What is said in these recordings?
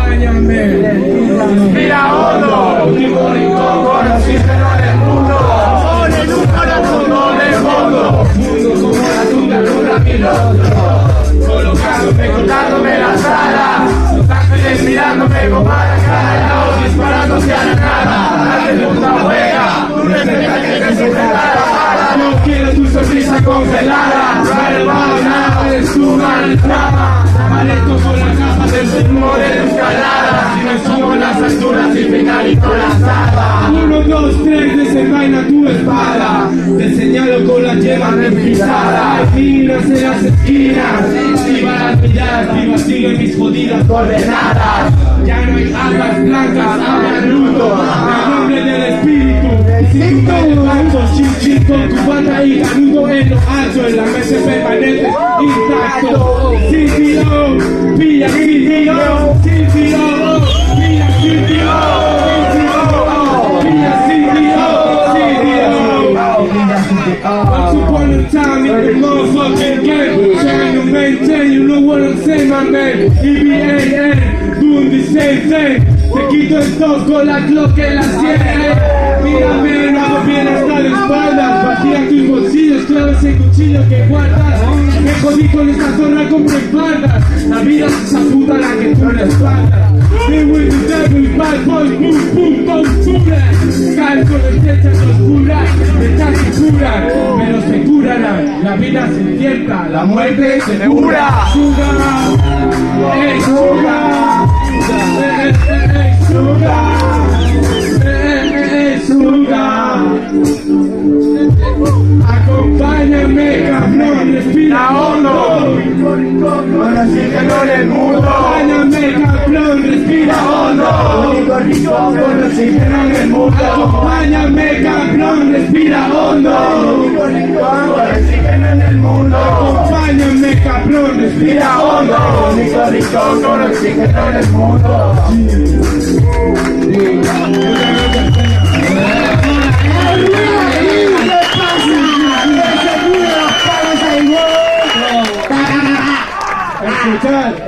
Acompáñame. Respira hondo. Último rincón con oxígeno del mundo. Ponen un corazón de fondo. Mundo como la tunda en un piloto. Colocándome, cortándome las alas. Los ángeles mirándome con mala cara. Disparando hacia la nada. Dale puta juega. Tú necesitas que te sujeta la bala. No quiero tu sonrisa congelada. Vale, nada de su mal trama. Amanezco con la capa del ritmo de la escalada. Si me subo en las alturas y finalizo la sala. 1, 2, 3, desenvaina tu espada. Te señalo con la yema despisada. Esquinas en las esquinas. Si van a pillar, viva siguen mis jodidas coordenadas. Ya no hay armas blancas, hablan luto. En nombre del espíritu. Sin todo alto, chin con cubata y canudo en lo alto. En la mesa permanece intacto. Sin tiro, pilla sin tiro. Sin tiro, pilla sin tiro. Once upon a time in the motherfucking game, trying to maintain, you know what I'm saying, my man. EBAN, doing the same thing. Te quito el top con la clock en la sien. Mírame, no hago bien hasta la espalda. Vacía tus bolsillos, clava ese cuchillo que guardas. Me jodí con esta zona como espaldas. La vida es esa puta la que tú la espaldas. Me with the devil, bad boys, boom, boom, boom, boom. Caes con el techo oscura, me casi curan, pero se curarán. La vida se incierta, la muerte se segura. Suga, suga, suga, suga. Acompáñame, cabrón, respira hondo. Con oxígeno en el mundo. Acompáñame, cabrón, respira hondo. Rico, con oxígeno en el mundo. Acompáñame, cabrón, respira hondo. Con oxígeno en el mundo. Acompáñame, cabrón, respira hondo. Rico, con oxígeno en el mundo.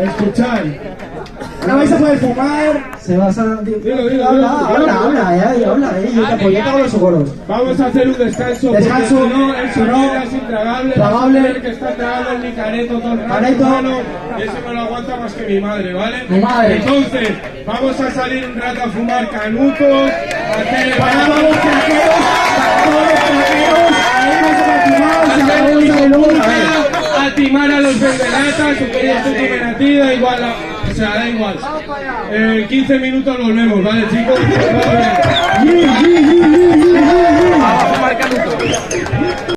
Escuchad. No vais a poder fumar, se va a... Dilo. Habla, yo te apoyo todos los seguros. Vamos a hacer un descanso. Descanso, porque si no, el si no, sonido es intragable. tragable. Vas a ver que está tragando el Nicareto todo el rato, Careto. hermano, y eso me lo aguanta más que mi madre, ¿vale? Mi madre. Entonces, vamos a salir un rato a fumar canutos, a hacer... Para todos los traqueros, a timar a los vendelatas, que ya se tienen a ti, da igual, o sea, da igual. 15 minutos volvemos, ¿vale, chicos?